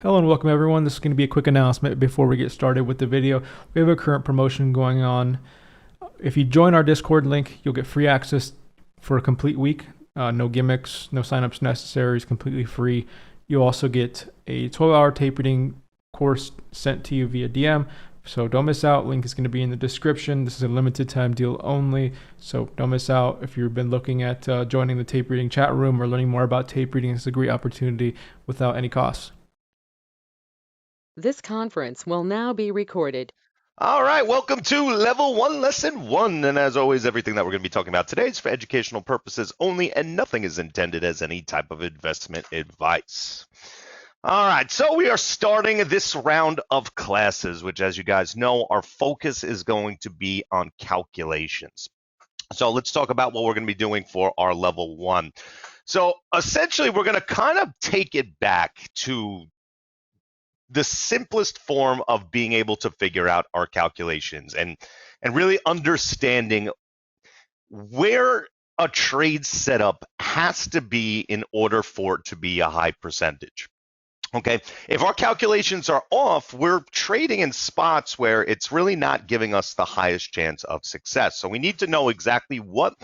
Hello and welcome everyone. This is going to be a quick announcement before we get started with the video. We have a current promotion going on. If you join our Discord link, you'll get free access for a complete week. No gimmicks, no signups necessary. It's completely free. You'll also get a 12-hour tape reading course sent to you via DM. So don't miss out. Link is going to be in the description. This is a limited time deal only. So don't miss out. If you've been looking at joining the tape reading chat room or learning more about tape reading, it's a great opportunity without any cost. This conference will now be recorded. All right, welcome to Level 1, Lesson 1. And as always, everything that we're going to be talking about today is for educational purposes only, and nothing is intended as any type of investment advice. All right, so we are starting this round of classes, which, as you guys know, our focus is going to be on calculations. So let's talk about what we're going to be doing for our Level 1. So essentially, we're going to kind of take it back to the simplest form of being able to figure out our calculations and really understanding where a trade setup has to be in order for it to be a high percentage. Okay, if our calculations are off, we're trading in spots where it's really not giving us the highest chance of success. So we need to know exactly what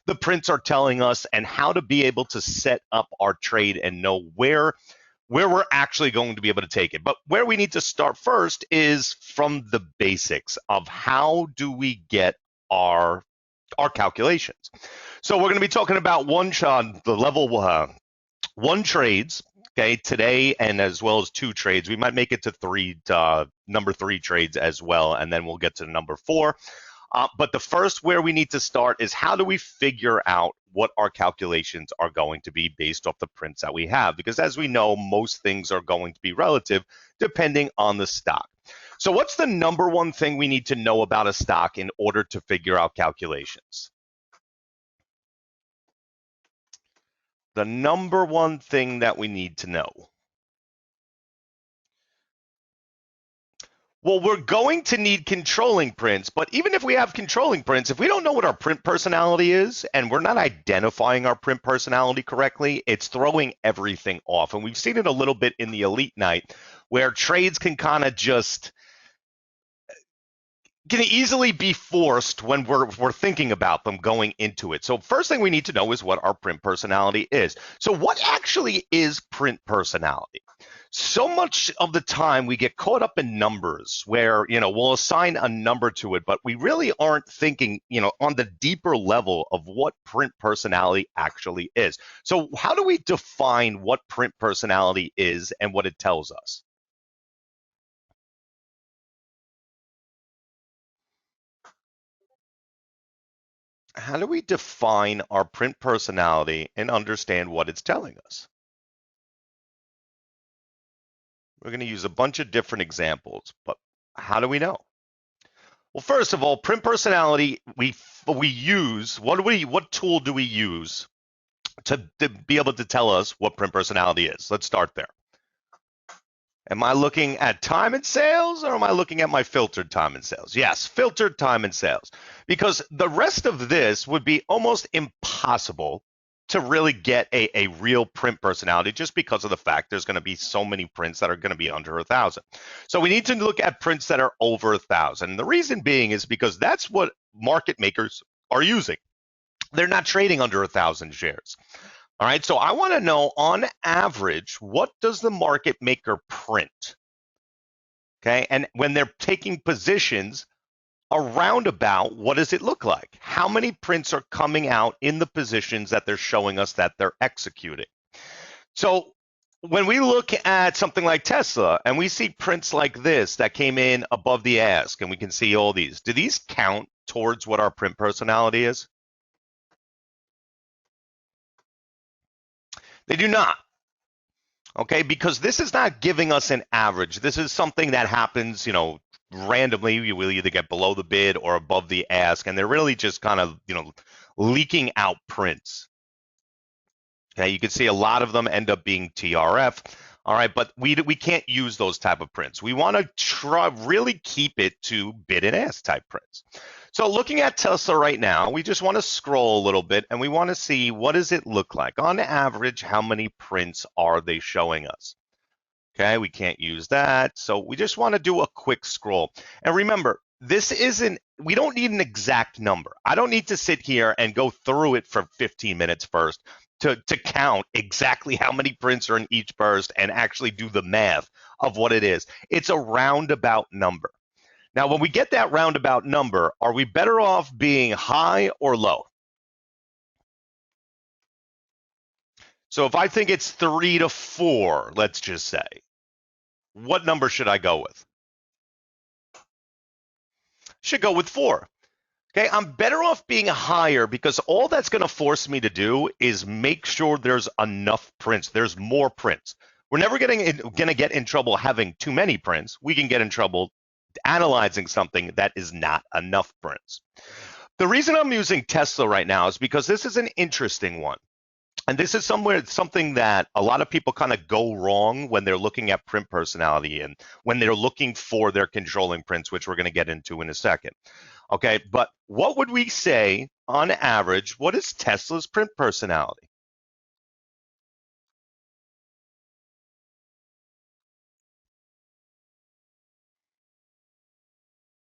the prints are telling us and how to be able to set up our trade and know where we're actually going to be able to take it. But where we need to start first is from the basics of how do we get our calculations. So we're going to be talking about the level 1 trades, okay, today, and as well as 2 trades. We might make it to number 3 trades as well, and then we'll get to number 4. But the first where we need to start is how do we figure out what our calculations are going to be based off the prints that we have? Because as we know, most things are going to be relative depending on the stock. So what's the number one thing we need to know about a stock in order to figure out calculations? The number one thing that we need to know. Well, we're going to need controlling prints, but even if we have controlling prints, if we don't know what our print personality is and we're not identifying our print personality correctly, it's throwing everything off. And we've seen it a little bit in the Elite Night where trades can kind of just can easily be forced when we're thinking about them going into it. So first thing we need to know is what our print personality is. So what actually is print personality? So much of the time we get caught up in numbers where, we'll assign a number to it, but we really aren't thinking, on the deeper level of what print personality actually is. So how do we define what print personality is and what it tells us? How do we define our print personality and understand what it's telling us? We're going to use a bunch of different examples, but how do we know? Well, first of all, print personality, we use, what tool do we use to be able to tell us what print personality is? Let's start there. Am I looking at time and sales, or am I looking at my filtered time and sales? Yes, filtered time and sales, because the rest of this would be almost impossible to really get a real print personality just because of the fact there's going to be so many prints that are going to be under 1,000. So we need to look at prints that are over 1,000. The reason being is because that's what market makers are using. They're not trading under 1,000 shares. All right, so I want to know on average, what does the market maker print? Okay, and when they're taking positions, around about, what does it look like? How many prints are coming out in the positions that they're showing us that they're executing? So when we look at something like Tesla and we see prints like this that came in above the ask, and we can see all these, do these count towards what our print personality is? They do not. Okay, because this is not giving us an average. This is something that happens, randomly. You will either get below the bid or above the ask, and they're really just kind of, leaking out prints. Okay, you can see a lot of them end up being TRF. All right, but we can't use those type of prints. We want to really keep it to bid and ask type prints. So looking at Tesla right now, we just want to scroll a little bit and we want to see what does it look like? On average, how many prints are they showing us? Okay, we can't use that. So we just want to do a quick scroll. And remember, we don't need an exact number. I don't need to sit here and go through it for 15 minutes first to count exactly how many prints are in each burst and actually do the math of what it is. It's a roundabout number. Now, when we get that roundabout number, are we better off being high or low? So if I think it's 3 to 4, let's just say, what number should I go with? Should go with 4. Okay, I'm better off being higher because all that's going to force me to do is make sure there's enough prints. There's more prints. We're never going to get in trouble having too many prints. We can get in trouble analyzing something that is not enough prints. The reason I'm using Tesla right now is because this is an interesting one. And this is something that a lot of people kind of go wrong when they're looking at print personality and when they're looking for their controlling prints, which we're going to get into in a second. Okay, but what would we say on average? What is Tesla's print personality?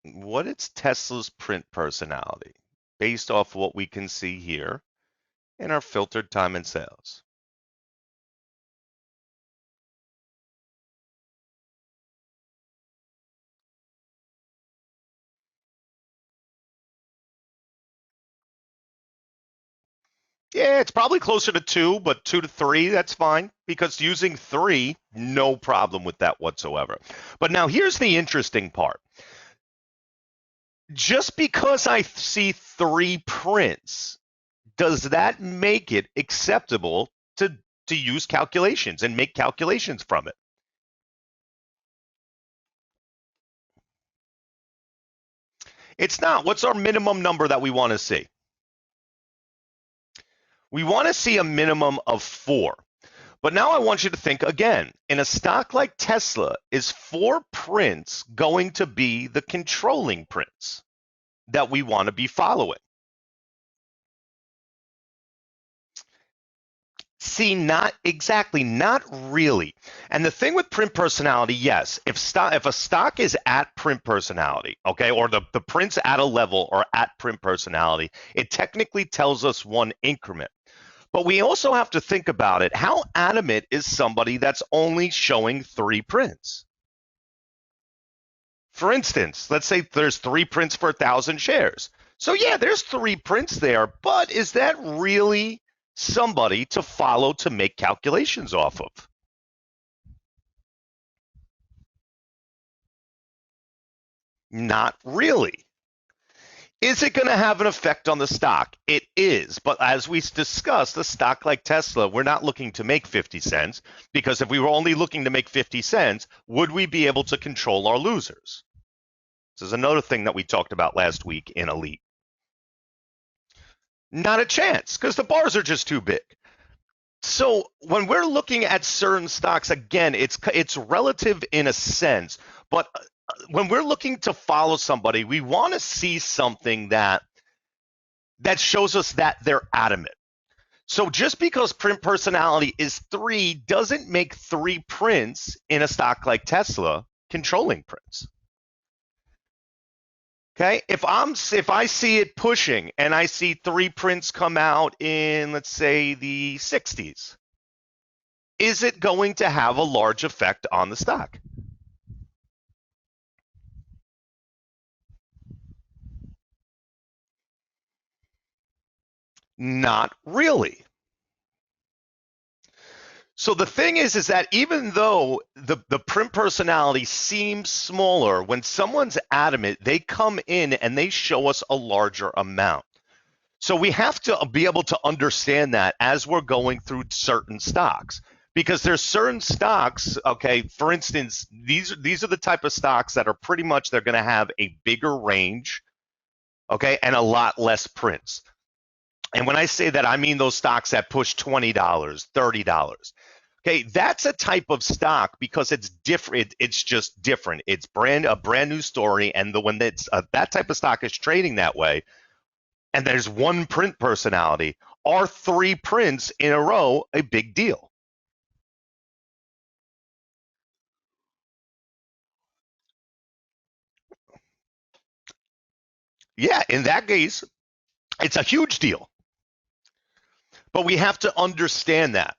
What is Tesla's print personality based off what we can see here in our filtered time and sales? Yeah, it's probably closer to 2, but 2 to 3, that's fine because using 3, no problem with that whatsoever. But now here's the interesting part. Just because I see 3 prints, does that make it acceptable to use calculations and make calculations from it? It's not. What's our minimum number that we want to see? We want to see a minimum of 4. But now I want you to think again. In a stock like Tesla, is 4 prints going to be the controlling prints that we want to be following? See, not exactly, not really. And the thing with print personality, yes, if a stock is at print personality, okay, or the prints at a level or at print personality, it technically tells us one increment. But we also have to think about it. How adamant is somebody that's only showing 3 prints? For instance, let's say there's 3 prints for 1,000 shares. So yeah, there's 3 prints there, but is that really somebody to follow to make calculations off of? Not really. Is it going to have an effect on the stock? It is. But as we discussed, a stock like Tesla, we're not looking to make 50 cents because if we were only looking to make 50 cents, would we be able to control our losers? This is another thing that we talked about last week in Elite. Not a chance because the bars are just too big. So when we're looking at certain stocks, again, it's relative in a sense, but when we're looking to follow somebody, we want to see something that shows us that they're adamant. So just because print personality is 3 doesn't make 3 prints in a stock like Tesla controlling prints. Okay, if I see it pushing and I see 3 prints come out in, let's say, the 60s, is it going to have a large effect on the stock? Not really. So the thing is that even though the print personality seems smaller, when someone's adamant, they come in and they show us a larger amount. So we have to be able to understand that as we're going through certain stocks, because there's certain stocks, okay, for instance, these are the type of stocks that are pretty much, they're going to have a bigger range, okay, and a lot less prints. And when I say that, I mean those stocks that push $20, $30. Okay, that's a type of stock because it's different. It's just different. It's a brand new story, and when that type of stock is trading that way, and there's one print personality, are 3 prints in a row a big deal? yeah, in that case, it's a huge deal. But we have to understand that.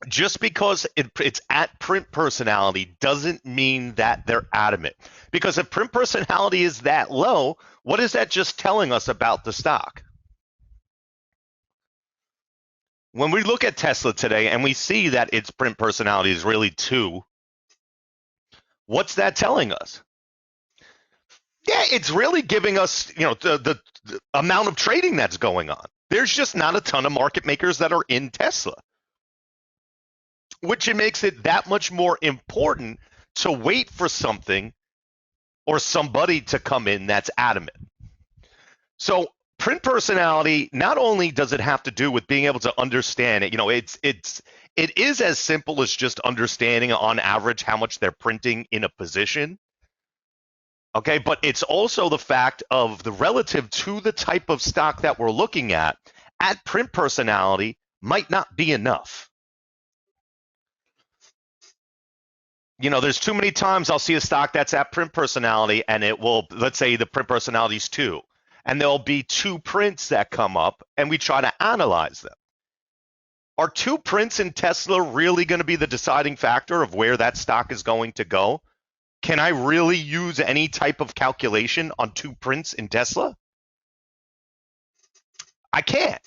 Just because it's at print personality doesn't mean that they're adamant. Because if print personality is that low, what is that just telling us about the stock? When we look at Tesla today and we see that its print personality is really 2, what's that telling us? Yeah, it's really giving us, the amount of trading that's going on. There's just not a ton of market makers that are in Tesla, which makes it that much more important to wait for something or somebody to come in that's adamant. So print personality, not only does it have to do with being able to understand it, it is as simple as just understanding on average how much they're printing in a position. Okay, but it's also the fact of the relative to the type of stock that we're looking at print personality might not be enough. There's too many times I'll see a stock that's at print personality and it will, let's say the print personality is 2, and there'll be 2 prints that come up and we try to analyze them. Are 2 prints in Tesla really going to be the deciding factor of where that stock is going to go? Can I really use any type of calculation on 2 prints in Tesla? I can't.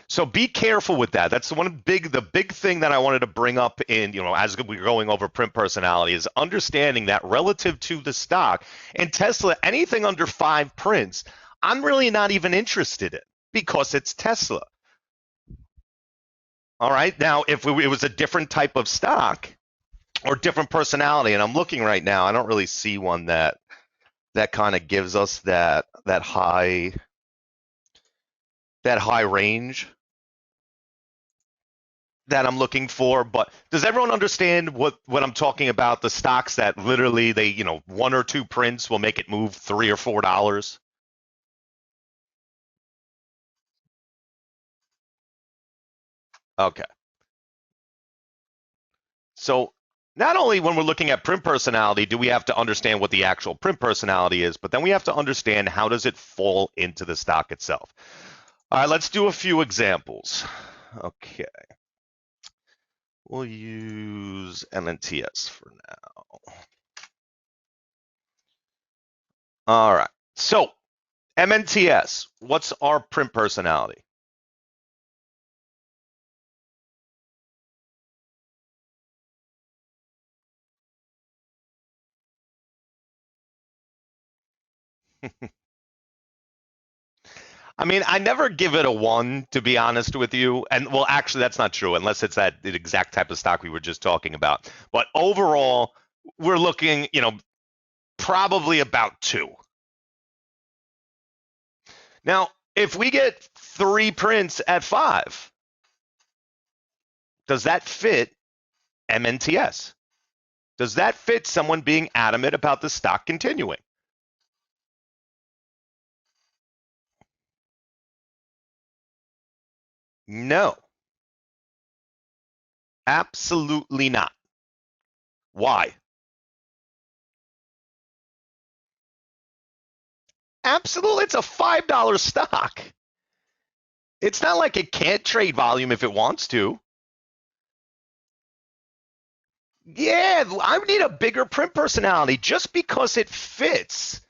So be careful with that. That's the big thing that I wanted to bring up in, as we're going over print personality, is understanding that relative to the stock. In Tesla, anything under 5 prints, I'm really not even interested in because it's Tesla. All right. Now, if it was a different type of stock or different personality, and I'm looking right now, I don't really see one that kind of gives us that high range that I'm looking for. But does everyone understand what I'm talking about? The stocks that literally they, 1 or 2 prints will make it move $3 or $4. Okay. So not only when we're looking at print personality do we have to understand what the actual print personality is, but then we have to understand how does it fall into the stock itself. All right, let's do a few examples. Okay. We'll use MNTS for now. All right. So MNTS, what's our print personality? I mean, I never give it a 1, to be honest with you. And well, actually, that's not true, unless it's the exact type of stock we were just talking about. But overall, we're looking, probably about 2. Now, if we get 3 prints at 5, does that fit MNTS? Does that fit someone being adamant about the stock continuing? No. Absolutely not. Why? Absolutely, it's a $5 stock. It's not like it can't trade volume if it wants to. Yeah, I need a bigger print personality just because it fits.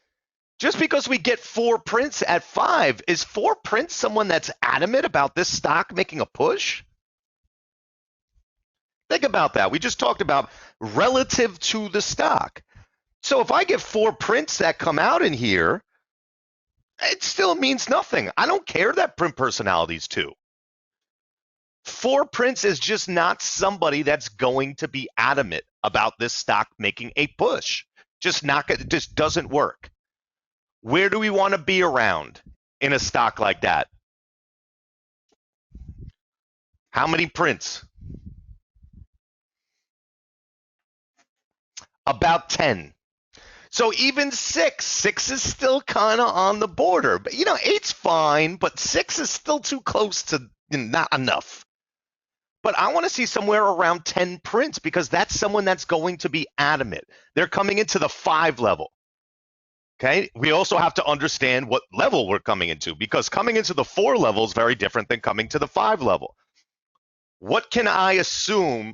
Just because we get 4 prints at 5, is 4 prints someone that's adamant about this stock making a push? Think about that. We just talked about relative to the stock. So if I get 4 prints that come out in here, it still means nothing. I don't care that print personality's 2. 4 prints is just not somebody that's going to be adamant about this stock making a push. It just doesn't work. Where do we want to be around in a stock like that? How many prints? About 10. So even 6 is still kind of on the border. But 8's fine, but 6 is still too close to not enough. but I want to see somewhere around 10 prints because that's someone that's going to be adamant. They're coming into the 5 level. Okay. We also have to understand what level we're coming into because coming into the 4 level is very different than coming to the 5 level. What can I assume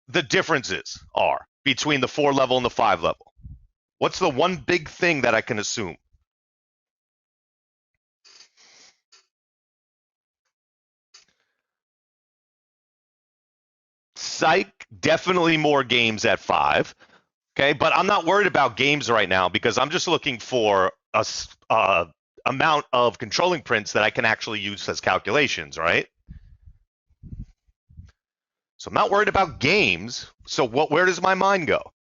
the differences are between the 4 level and the 5 level? What's the one big thing that I can assume? Psych, definitely more games at 5. Okay, but I'm not worried about games right now because I'm just looking for a amount of controlling prints that I can actually use as calculations, right? So I'm not worried about games. So where does my mind go?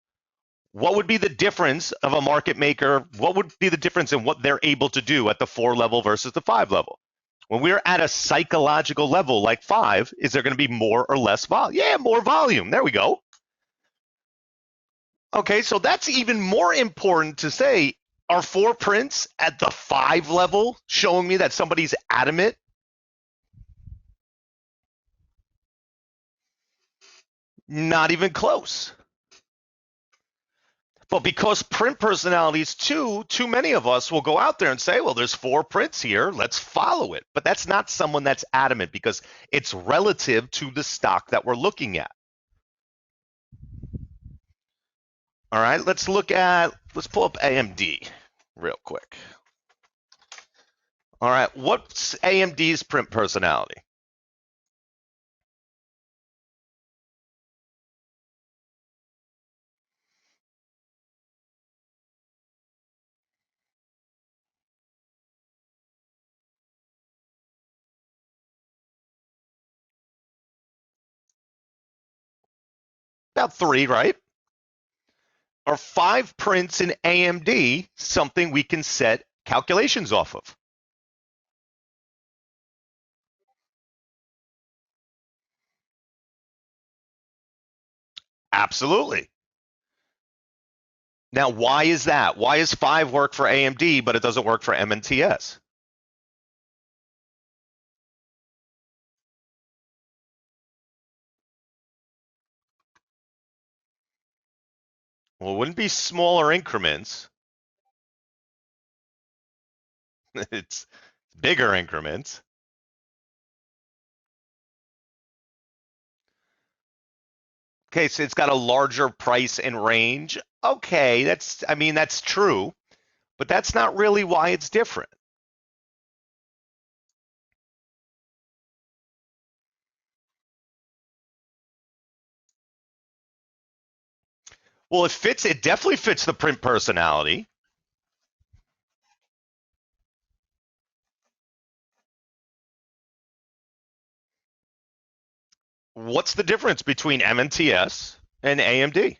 What would be the difference of a market maker? What would be the difference in what they're able to do at the 4 level versus the 5 level? When we're at a psychological level like 5, is there going to be more or less volume? Yeah, more volume. There we go. Okay, so that's even more important to say. Are 4 prints at the 5 level showing me that somebody's adamant? Not even close. But because print personalities too many of us will go out there and say, well, there's 4 prints here, let's follow it. But that's not someone that's adamant because it's relative to the stock that we're looking at. All right, let's pull up AMD real quick. All right, what's AMD's print personality? About 3, right? Are 5 prints in AMD something we can set calculations off of? Absolutely. Now, why is that? Why does 5 work for AMD, but it doesn't work for MNTS? Well, it wouldn't be smaller increments. It's bigger increments. Okay, so it's got a larger price and range. Okay, that's true, but that's not really why it's different. Well, it definitely fits the print personality. What's the difference between MNTS and AMD?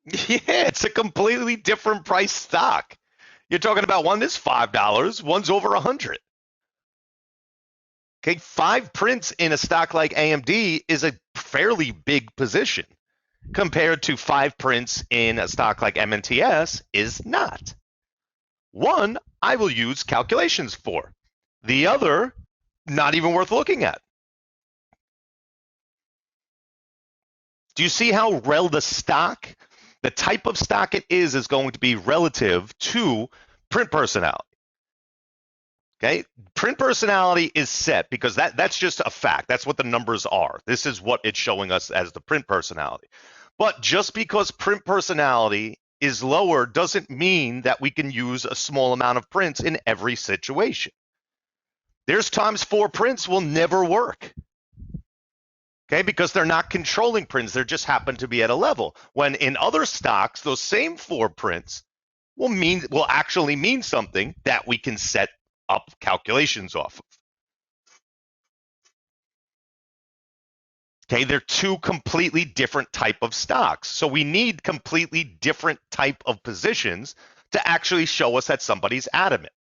Yeah, it's a completely different price stock. You're talking about one is $5, one's over 100. Okay, 5 prints in a stock like AMD is a fairly big position compared to 5 prints in a stock like MNTS is not. One, I will use calculations for. The other, not even worth looking at. Do you see how the type of stock it is going to be relative to print personality? Okay, print personality is set because that's just a fact. That's what the numbers are. This is what it's showing us as the print personality. But just because print personality is lower doesn't mean that we can use a small amount of prints in every situation. There's times 4 prints will never work. Okay, because they're not controlling prints, they just happen to be at a level. When in other stocks, those same 4 prints will actually mean something that we can set up calculations off of. Okay, they're 2 completely different type of stocks. So we need completely different type of positions to actually show us that somebody's adamant.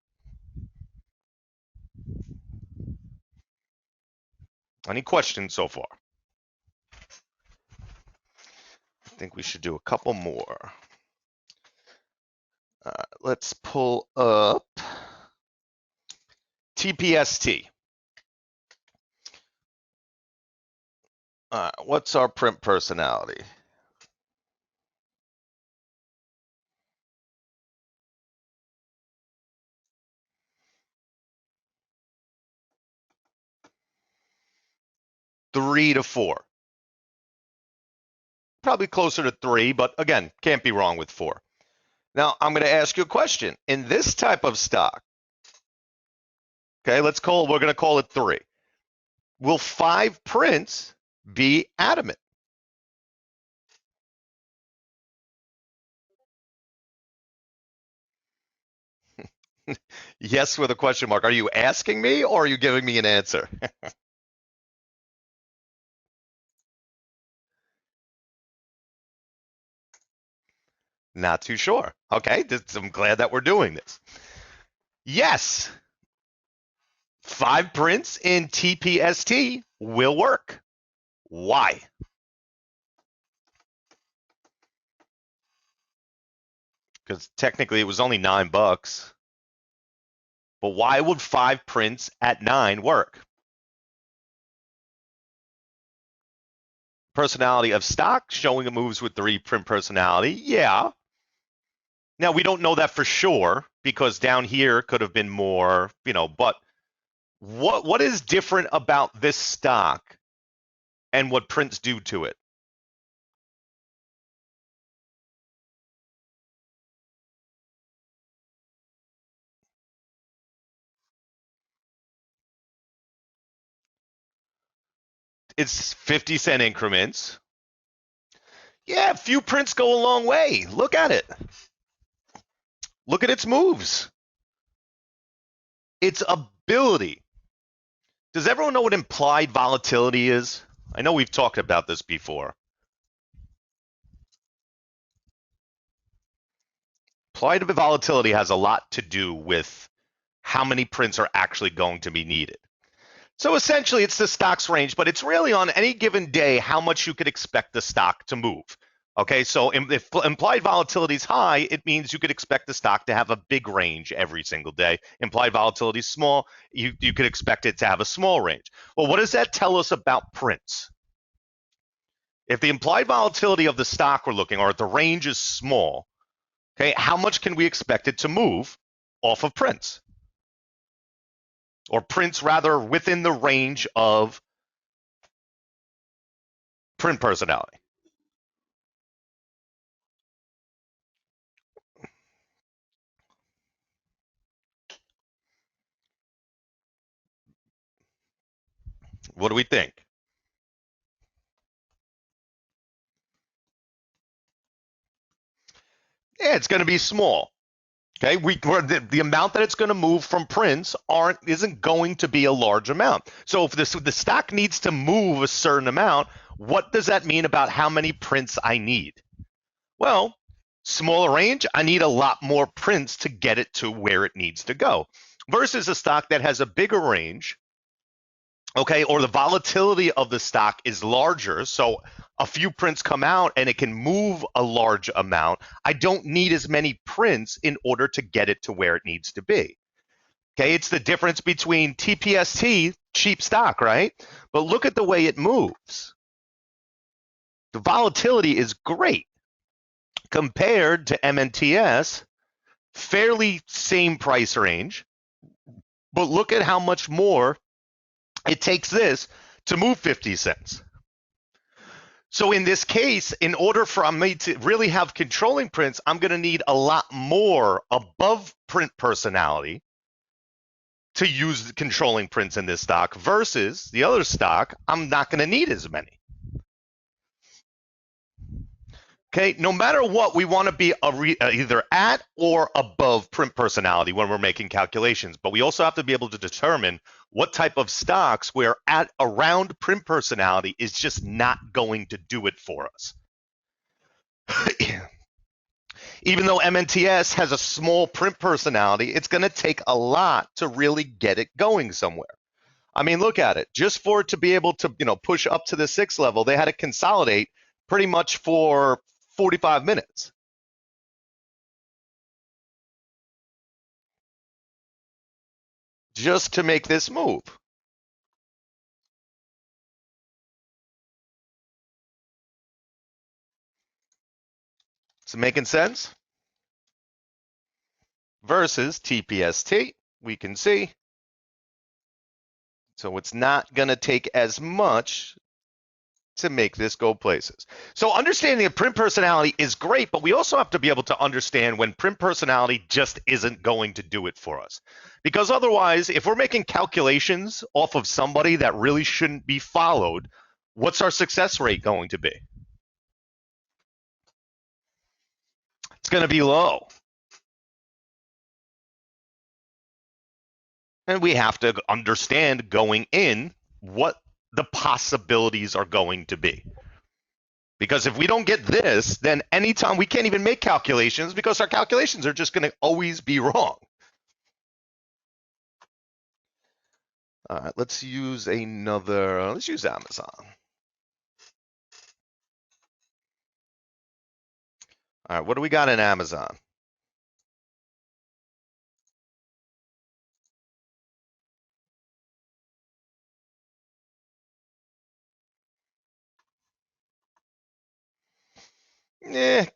Any questions so far? I think we should do a couple more. let's pull up TPST. What's our print personality? Three to four. Probably closer to 3, but again, can't be wrong with 4. Now, I'm going to ask you a question. In this type of stock, okay, we're going to call it 3. Will 5 prints be adamant? Yes, with a question mark. Are you asking me or are you giving me an answer? Not too sure. Okay, I'm glad that we're doing this. Yes, 5 prints in TPST will work. Why? Because technically it was only $9. But why would 5 prints at 9 work? Personality of stock showing it moves with 3 print personality. Yeah. Now we don't know that for sure because down here could have been more, but what is different about this stock and what prints do to it? It's 50-cent increments. Yeah, a few prints go a long way. Look at it. Look at its moves. Its ability. Does everyone know what implied volatility is? I know we've talked about this before. Implied volatility has a lot to do with how many prints are actually going to be needed. So essentially, it's the stock's range, but it's really on any given day how much you could expect the stock to move. Okay, so if implied volatility is high, it means you could expect the stock to have a big range every single day. Implied volatility is small, you could expect it to have a small range. Well, what does that tell us about prints? If the implied volatility of the stock we're looking, or if the range is small, okay, how much can we expect it to move off of prints? Or prints rather within the range of print personality. What do we think? Yeah, it's going to be small. Okay, the amount that it's going to move from prints isn't going to be a large amount. So if the stock needs to move a certain amount, what does that mean about how many prints I need? Well, smaller range, I need a lot more prints to get it to where it needs to go. Versus a stock that has a bigger range, okay, or the volatility of the stock is larger, so a few prints come out and it can move a large amount. I don't need as many prints in order to get it to where it needs to be. Okay, it's the difference between TPST, cheap stock, right? But look at the way it moves. The volatility is great compared to MNTS, fairly same price range, but look at how much more it takes this to move 50 cents. So in this case, in order for me to really have controlling prints, I'm going to need a lot more above print personality to use the controlling prints in this stock versus the other stock, I'm not going to need as many. Okay, no matter what, we want to be either at or above print personality when we're making calculations, but we also have to be able to determine what type of stocks we're at around print personality is just not going to do it for us. Even though MNTS has a small print personality, it's going to take a lot to really get it going somewhere. I mean, look at it. Just for it to be able to, push up to the 6 level, they had to consolidate pretty much for 45 minutes. just to make this move. Is it making sense? Versus TPST, we can see. So it's not going to take as much to make this go places. So understanding of print personality is great, but we also have to be able to understand when print personality just isn't going to do it for us. Because otherwise, if we're making calculations off of somebody that really shouldn't be followed, what's our success rate going to be? It's going to be low. And we have to understand going in what the possibilities are going to be. Because if we don't get this, then anytime we can't even make calculations because our calculations are just going to always be wrong. All right, let's use let's use Amazon. All right, what do we got in Amazon?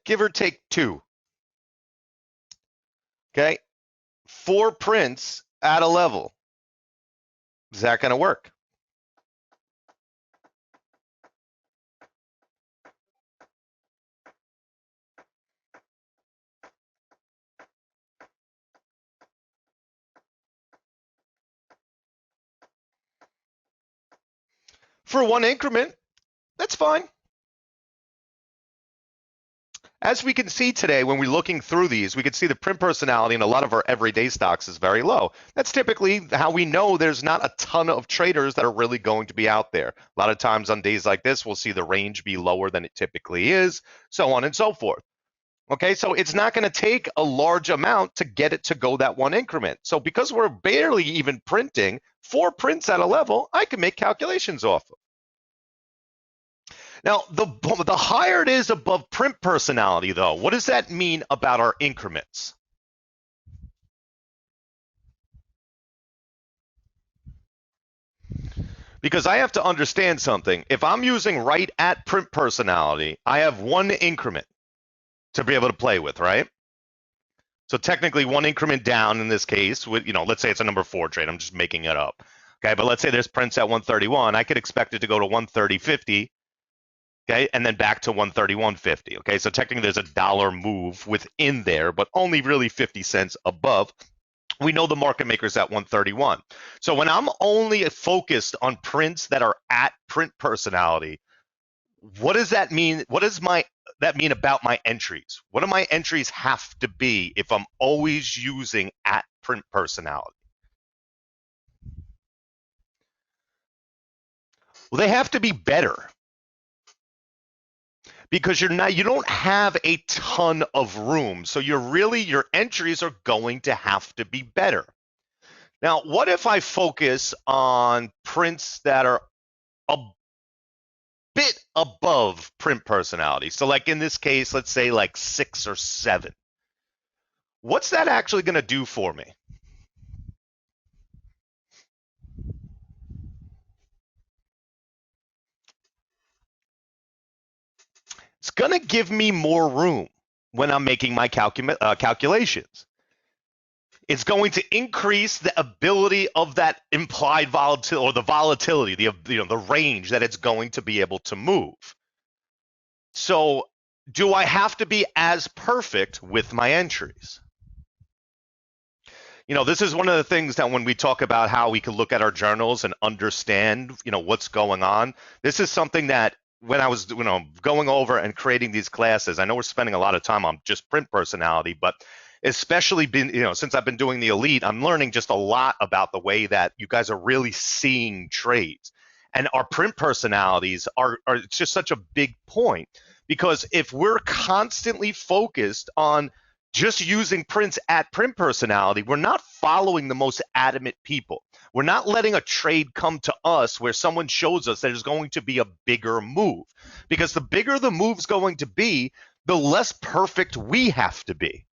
Give or take 2. Okay, 4 prints at a level. Is that going to work? For 1 increment, that's fine. As we can see today, when we're looking through these, we can see the print personality in a lot of our everyday stocks is very low. That's typically how we know there's not a ton of traders that are really going to be out there. A lot of times on days like this, we'll see the range be lower than it typically is, so on and so forth. Okay, so it's not going to take a large amount to get it to go that 1 increment. So because we're barely even printing 4 prints at a level, I can make calculations off of. Now, the higher it is above print personality, though, what does that mean about our increments? Because I have to understand something. If I'm using right at print personality, I have 1 increment to be able to play with, right? So technically 1 increment down in this case, with, let's say it's a number 4 trade. I'm just making it up. Okay, but let's say there's prints at 131. I could expect it to go to 130.50. Okay, and then back to 131.50. Okay, so technically there's a dollar move within there, but only really 50 cents above. We know the market maker's at 131. So when I'm only focused on prints that are at print personality, what does that mean? What does that mean about my entries? What do my entries have to be if I'm always using at print personality? Well, they have to be better. Because you don't have a ton of room. So your entries are going to have to be better. Now, what if I focus on prints that are a bit above print personality? So like in this case, let's say like 6 or 7. What's that actually going to do for me? It's going to give me more room when I'm making my calculations. It's going to increase the ability of that implied volatility, or the volatility, the range that it's going to be able to move. So do I have to be as perfect with my entries? This is one of the things that when we talk about how we can look at our journals and understand, what's going on, this is something that when I was, going over and creating these classes, I know we're spending a lot of time on just print personality, but especially since I've been doing the elite, I'm learning just a lot about the way that you guys are really seeing trades. And our print personalities are it's just such a big point, because if we're constantly focused on just using prints at print personality, we're not following the most adamant people. We're not letting a trade come to us where someone shows us there's going to be a bigger move. Because the bigger the move's going to be, the less perfect we have to be.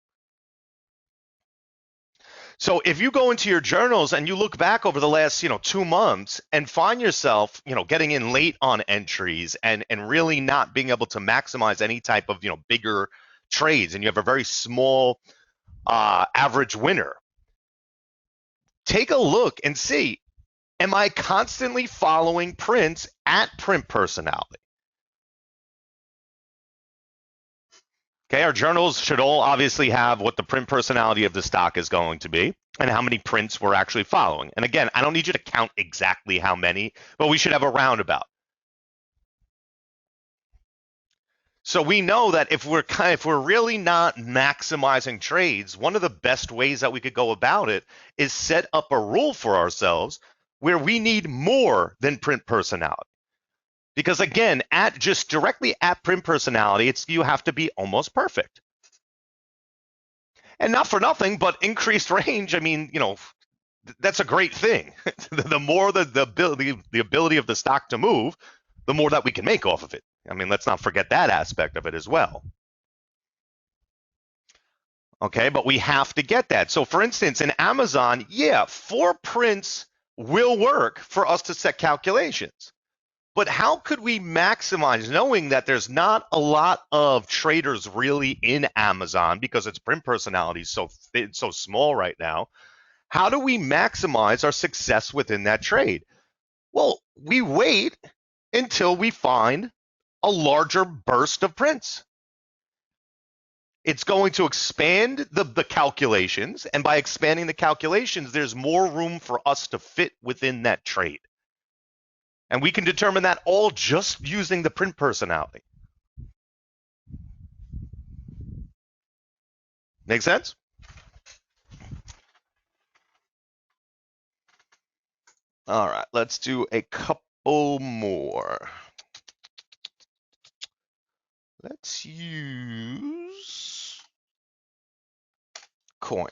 So if you go into your journals and you look back over the last, 2 months and find yourself, getting in late on entries and really not being able to maximize any type of, bigger trades, and you have a very small average winner, take a look and see, am I constantly following prints at print personality? Okay, our journals should all obviously have what the print personality of the stock is going to be and how many prints we're actually following. And again, I don't need you to count exactly how many, but we should have a roundabout. So we know that if we're really not maximizing trades, one of the best ways that we could go about it is set up a rule for ourselves where we need more than print personality. Because again, just directly at print personality, you have to be almost perfect. And not for nothing, but increased range, I mean, that's a great thing. The more the ability of the stock to move, the more that we can make off of it. I mean, let's not forget that aspect of it as well. Okay, but we have to get that. So for instance, in Amazon, yeah, 4 prints will work for us to set calculations. But how could we maximize, knowing that there's not a lot of traders really in Amazon because its print personality is so small right now? How do we maximize our success within that trade? Well, we wait until we find a larger burst of prints. It's going to expand the calculations, and by expanding the calculations, there's more room for us to fit within that trade. And we can determine that all just using the print personality. Make sense? All right, let's do a couple more. Let's use coin.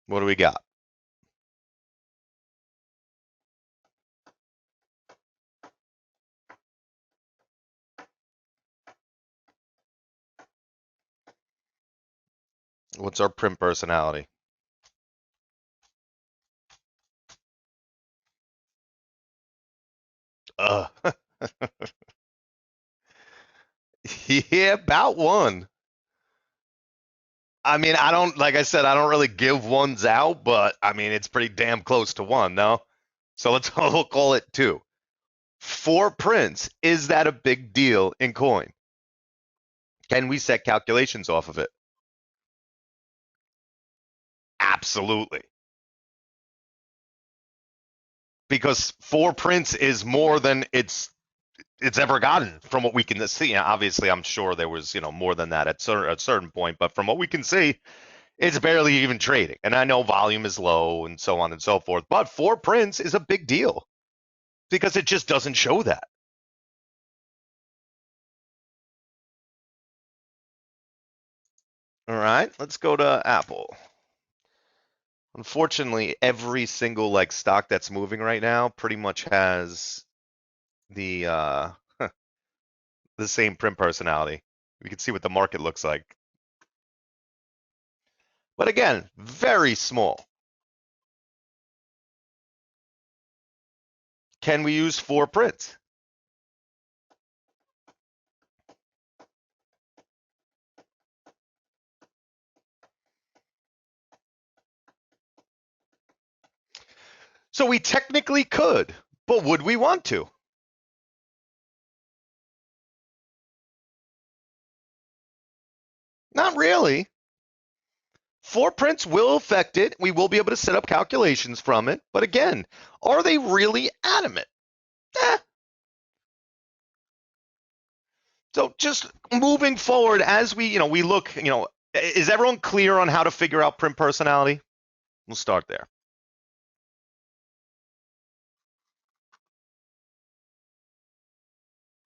What do we got? What's our print personality? Yeah, about 1. I mean, like I said, I don't really give ones out, but I mean, it's pretty damn close to 1, no? So we'll call it 2. 4 prints, is that a big deal in coin? Can we set calculations off of it? Absolutely. Because 4 prints is more than it's ever gotten from what we can see. Obviously, I'm sure there was, more than that at a certain point, but from what we can see, it's barely even trading. And I know volume is low and so on and so forth, but 4 prints is a big deal because it just doesn't show that. All right, let's go to Apple. Unfortunately, every single stock that's moving right now pretty much has the the same print personality. We can see what the market looks like. But again, very small. Can we use 4 prints? So we technically could, but would we want to? Not really. 4 prints will affect it. We will be able to set up calculations from it. But again, are they really adamant? Eh. So just moving forward as we look, is everyone clear on how to figure out print personality? We'll start there.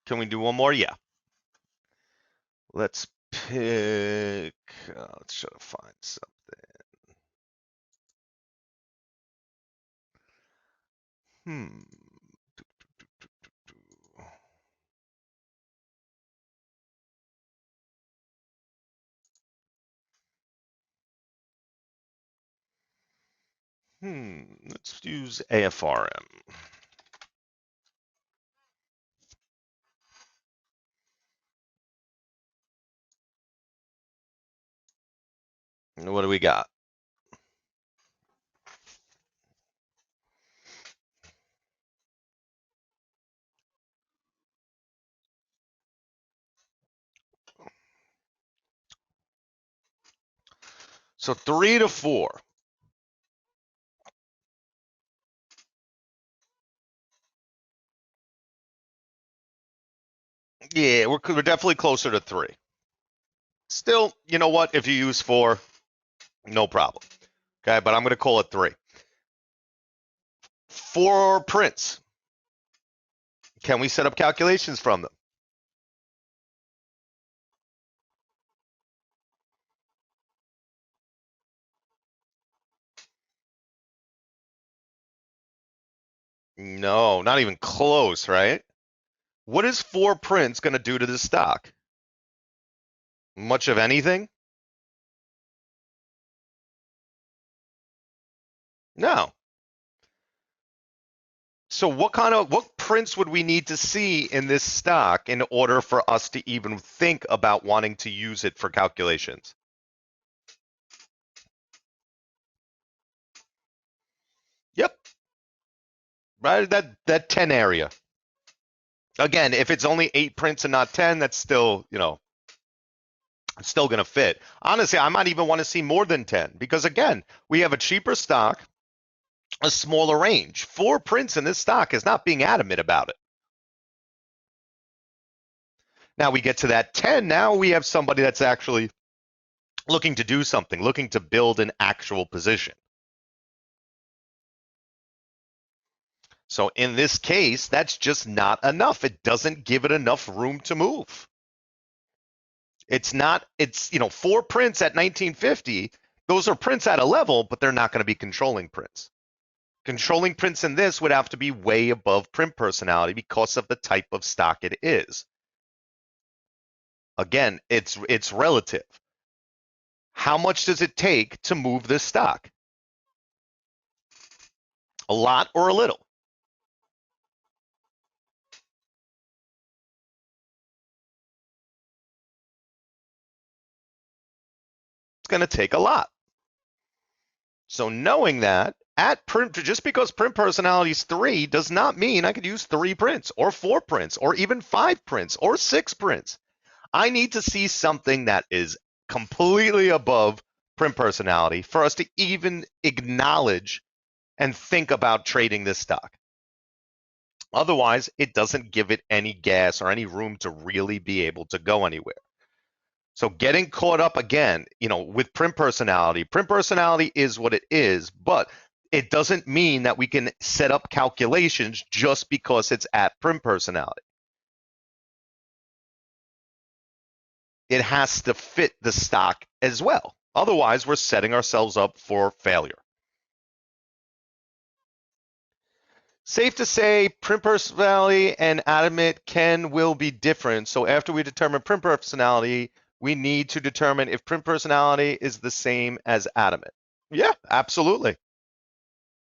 Can we do one more? Yeah. Let's pick, let's try to find something. Hmm. Let's use AFRM. What do we got? So 3 to 4. Yeah, we're definitely closer to 3. Still, you know what? If you use 4, no problem. Okay, but I'm going to call it 3. 4 prints. Can we set up calculations from them? No, not even close, right? What is 4 prints going to do to the stock? Much of anything? No. So what prints would we need to see in this stock in order for us to even think about wanting to use it for calculations? Yep. Right, that 10 area. Again, if it's only 8 prints and not 10, that's still, it's still going to fit. Honestly, I might even want to see more than 10 because again, we have a cheaper stock, a smaller range. 4 prints in this stock is not being adamant about it. Now we get to that 10, now we have somebody that's actually looking to do something, looking to build an actual position. So in this case, that's just not enough. It doesn't give it enough room to move. It's 4 prints at 1950. Those are prints at a level, but they're not going to be controlling prints. Controlling prints in this would have to be way above print personality because of the type of stock it is. Again, it's relative. How much does it take to move this stock? A lot or a little? It's going to take a lot. So knowing that, at print, just because print personality is 3 does not mean I could use 3 prints or 4 prints or even 5 prints or 6 prints. I need to see something that is completely above print personality for us to even acknowledge and think about trading this stock. Otherwise, it doesn't give it any gas or any room to really be able to go anywhere. So getting caught up again, with print personality is what it is, but it doesn't mean that we can set up calculations just because it's at print personality. It has to fit the stock as well. Otherwise, we're setting ourselves up for failure. Safe to say, print personality and adamant will be different. So after we determine print personality, we need to determine if print personality is the same as adamant. Yeah, absolutely.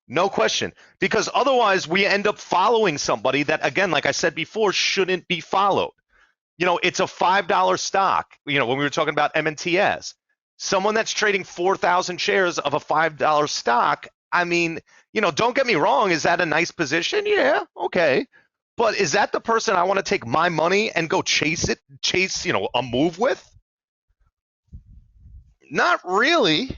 No question. Because otherwise we end up following somebody that, again, like I said before, shouldn't be followed. It's a $5 stock, when we were talking about MNTS. Someone that's trading 4,000 shares of a $5 stock, don't get me wrong, is that a nice position? Yeah, okay. But is that the person I want to take my money and go chase a move with? Not really.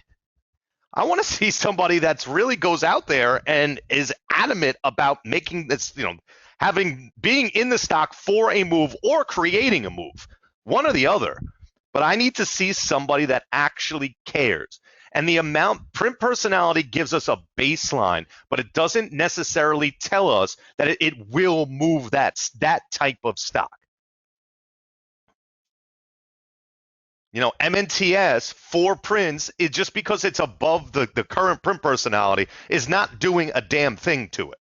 I want to see somebody that's really goes out there and is adamant about making this, being in the stock for a move or creating a move, one or the other. But I need to see somebody that actually cares. And the amount print personality gives us a baseline, but it doesn't necessarily tell us that it will move that type of stock. MNTS 4 prints is just because it's above the current print personality is not doing a damn thing to it.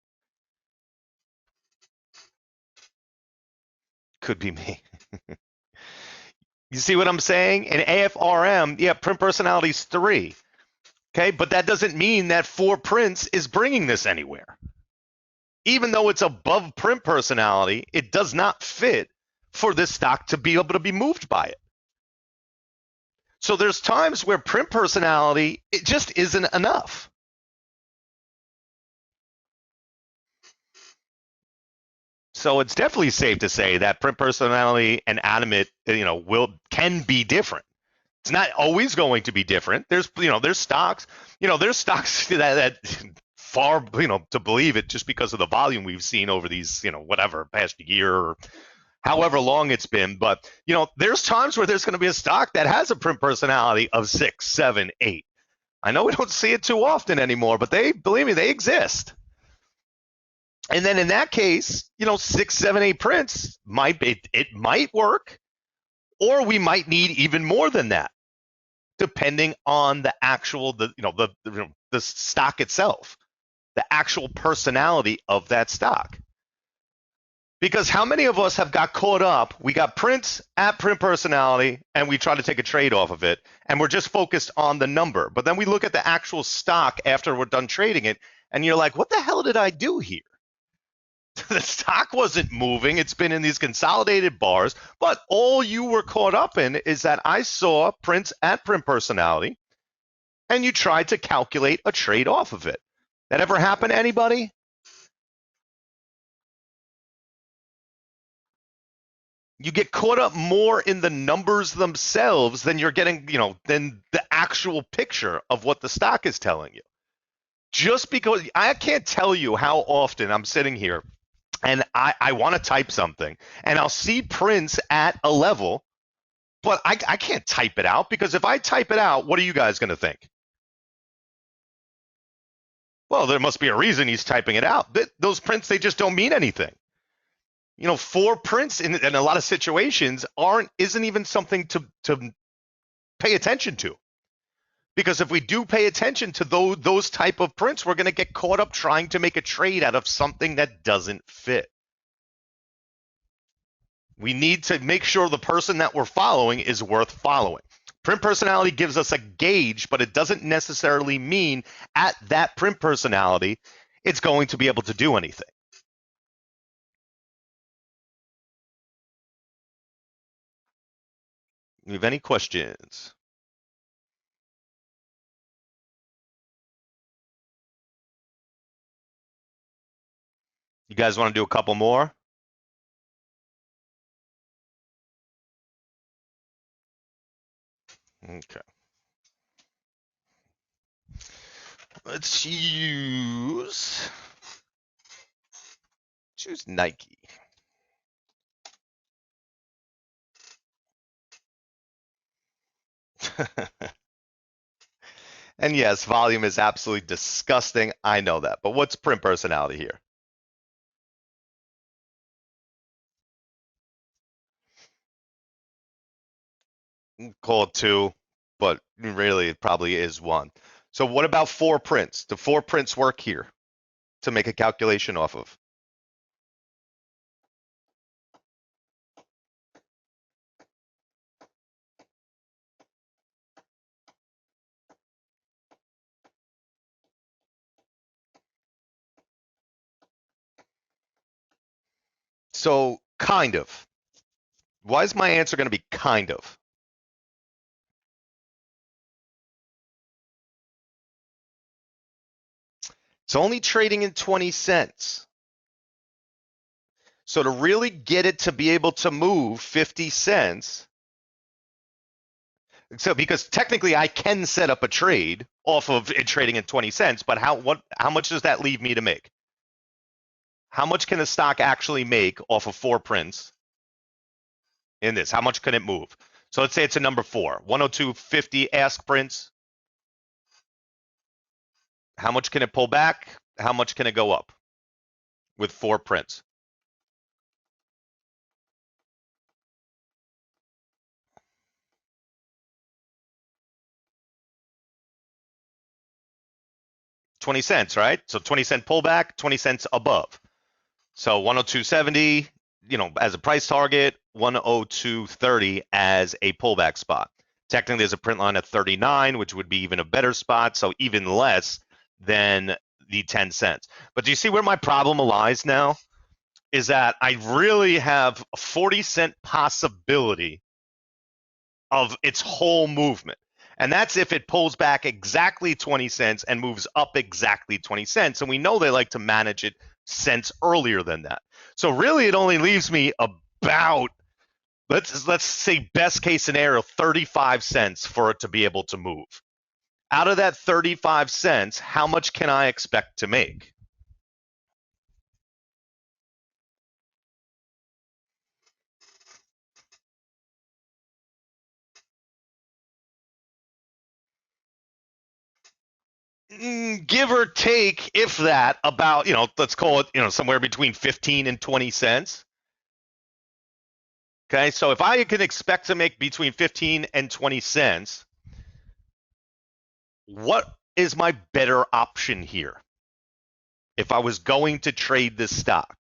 Could be me. You see what I'm saying? In AFRM, yeah, print personality is 3. Okay, but that doesn't mean that 4 prints is bringing this anywhere. Even though it's above print personality, it does not fit for this stock to be able to be moved by it. So there's times where print personality, it just isn't enough. So it's definitely safe to say that print personality and animate, can be different. It's not always going to be different. There's stocks, that far, to believe it just because of the volume we've seen over these, past year or however long it's been. But, there's times where there's going to be a stock that has a print personality of 6, 7, 8. I know we don't see it too often anymore, but believe me, they exist. And then in that case, 6, 7, 8 prints it might work, or we might need even more than that, depending on the actual the stock itself, the actual personality of that stock. Because how many of us have got caught up? We got prints at print personality, and we try to take a trade off of it, and we're just focused on the number. But then we look at the actual stock after we're done trading it, and you're like, what the hell did I do here? The stock wasn't moving. It's been in these consolidated bars, but all you were caught up in is that I saw prints at print personality, and you tried to calculate a trade off of it. That ever happen to anybody? You get caught up more in the numbers themselves than you're getting, than the actual picture of what the stock is telling you. Just because I can't tell you how often I'm sitting here and I want to type something and I'll see prints at a level, but I can't type it out, because if I type it out, what are you guys going to think? Well, there must be a reason he's typing it out. Those prints, they just don't mean anything. 4 prints in a lot of situations isn't even something to pay attention to. Because if we do pay attention to those type of prints, we're going to get caught up trying to make a trade out of something that doesn't fit. We need to make sure the person that we're following is worth following. Print personality gives us a gauge, but it doesn't necessarily mean at that print personality it's going to be able to do anything. You have any questions? You guys want to do a couple more? Okay. Let's choose Nike. And yes, volume is absolutely disgusting. I know that. But what's print personality here? Call it 2, but really it probably is 1. So what about 4 prints? Do 4 prints work here to make a calculation off of? So kind of. Why is my answer going to be kind of? It's only trading in 20 cents. So to really get it to be able to move 50 cents, so because technically I can set up a trade off of it trading in 20 cents, but how much does that leave me to make? How much can the stock actually make off of 4 prints in this? How much can it move? So let's say it's a number 4, 102.50 ask prints. How much can it pull back? How much can it go up with 4 prints? $0.20, right? So 20-cent pullback, 20 cents above. So 102.70, as a price target, 102.30 as a pullback spot. Technically, there's a print line at 39, which would be even a better spot, so even less than the 10 cents. But do you see where my problem lies now? Is that I really have a 40-cent possibility of its whole movement. And that's if it pulls back exactly 20 cents and moves up exactly 20 cents. And we know they like to manage it cents earlier than that. So really it only leaves me about, let's say best case scenario, 35 cents for it to be able to move. Out of that 35 cents, how much can I expect to make? Give or take, if that, about, let's call it, somewhere between 15 and 20 cents. Okay, so if I can expect to make between 15 and 20 cents, what is my better option here if I was going to trade this stock?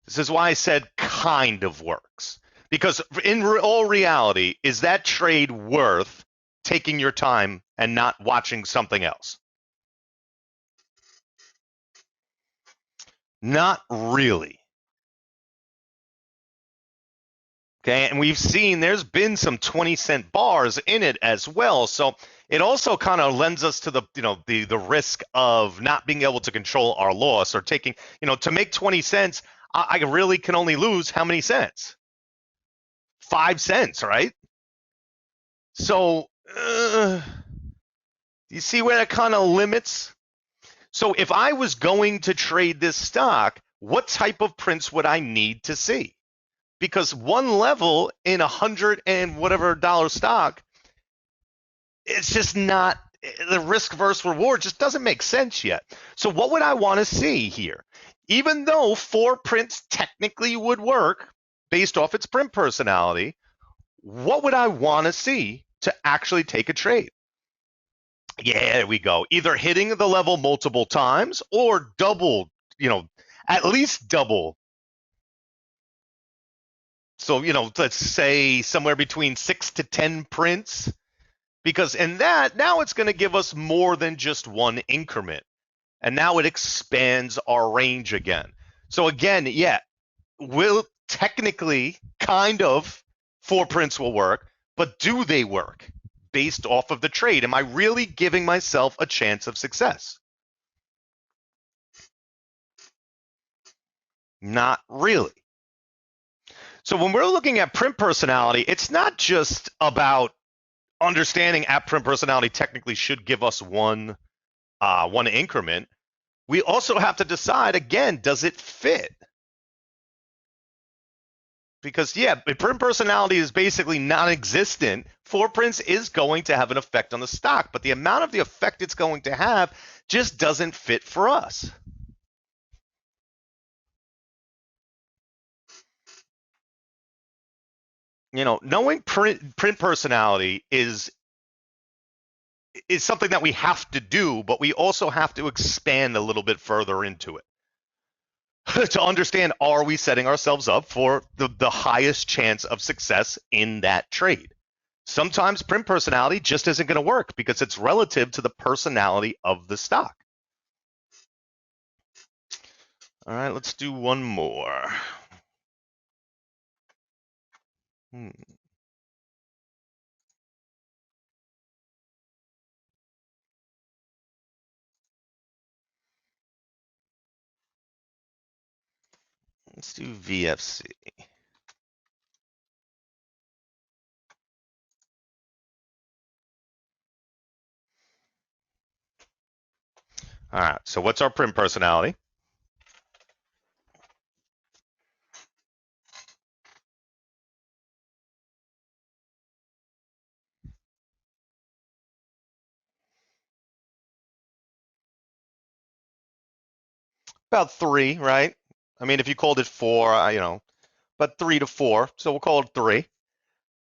This is why I said kind of works. Because in all reality, is that trade worth taking your time and not watching something else? Not really. Okay, and we've seen there's been some 20-cent bars in it as well. So it also kind of lends us to the risk of not being able to control our loss, or taking, to make 20 cents, I really can only lose how many cents? 5 cents, right? So you see where that kind of limits? So if I was going to trade this stock, what type of prints would I need to see? Because one level in $100 and whatever dollar stock, it's just not, the risk versus reward just doesn't make sense yet. So what would I want to see here? Even though 4 prints technically would work based off its print personality, what would I want to see to actually take a trade? Yeah, there we go. Either hitting the level multiple times or double, at least double. So, let's say somewhere between 6 to 10 prints, because in that, now it's going to give us more than just one increment. And now it expands our range again. So again, yeah, will technically kind of 4 prints will work, but do they work based off of the trade? Am I really giving myself a chance of success? Not really. So when we're looking at print personality, it's not just about understanding at print personality technically should give us one increment. We also have to decide, again, does it fit? Because yeah, print personality is basically non-existent. 4 prints is going to have an effect on the stock, but the amount of the effect it's going to have just doesn't fit for us. Knowing print personality is something that we have to do, but we also have to expand a little bit further into it to understand, are we setting ourselves up for the highest chance of success in that trade? Sometimes print personality just isn't going to work because it's relative to the personality of the stock. All right, let's do one more. Let's do VFC. All right, so what's our print personality? About 3, right? I mean, if you called it 4, but 3 to 4, so we'll call it 3.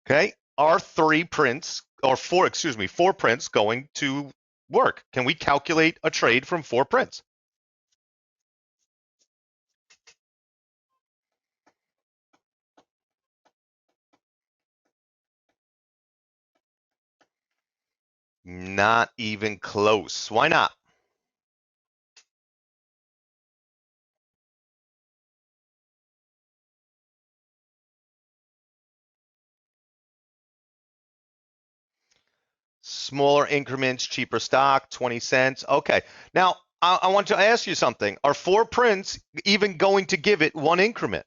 Okay, are 3 prints, or 4, 4 prints going to work? Can we calculate a trade from 4 prints? Not even close. Why not? Smaller increments, cheaper stock, 20 cents. Okay. Now, I want to ask you something. Are 4 prints even going to give it 1 increment?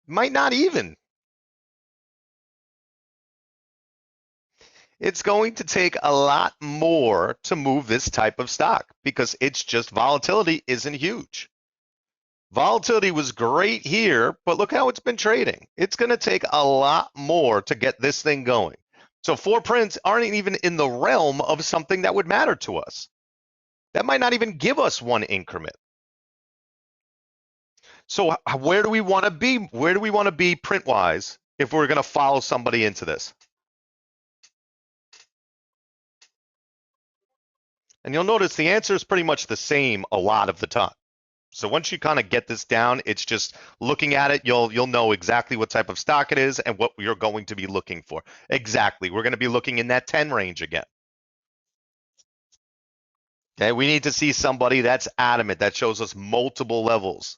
Might not even. It's going to take a lot more to move this type of stock because it's just volatility isn't huge. Volatility was great here, but look how it's been trading. It's going to take a lot more to get this thing going. So 4 prints aren't even in the realm of something that would matter to us. That might not even give us 1 increment. So where do we want to be? Where do we want to be print-wise if we're going to follow somebody into this? And you'll notice the answer is pretty much the same a lot of the time. So once you kind of get this down, it's just looking at it, you'll know exactly what type of stock it is and what you're going to be looking for. Exactly. We're going to be looking in that 10 range again. Okay, we need to see somebody that's adamant, that shows us multiple levels.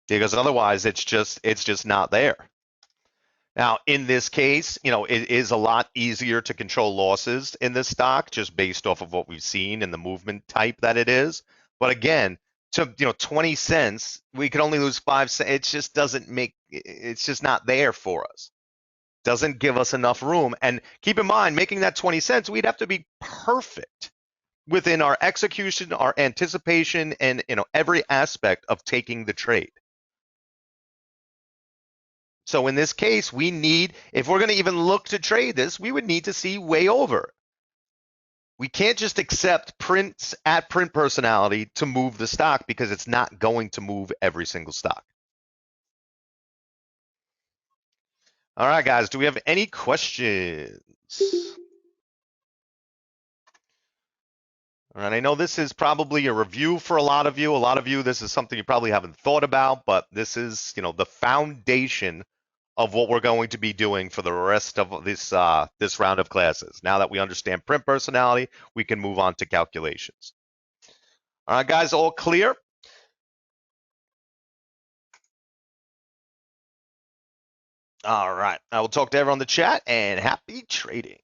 Because otherwise it's just not there. Now, in this case, it is a lot easier to control losses in this stock just based off of what we've seen and the movement type that it is. But again, to 20 cents, we could only lose 5 cents. It just doesn't make it's just not there for us. Doesn't give us enough room. And keep in mind, making that 20 cents, we'd have to be perfect within our execution, our anticipation, and every aspect of taking the trade. So in this case, we need, if we're going to even look to trade this, we would need to see way over. We can't just accept prints at print personality to move the stock because it's not going to move every single stock. All right, guys, do we have any questions? All right, I know this is probably a review for a lot of you. A lot of you, this is something you probably haven't thought about, but this is, the foundation of what we're going to be doing for the rest of this this round of classes. Now that we understand print personality, we can move on to calculations. All right, guys, all clear? All right, I will talk to everyone in the chat and happy trading.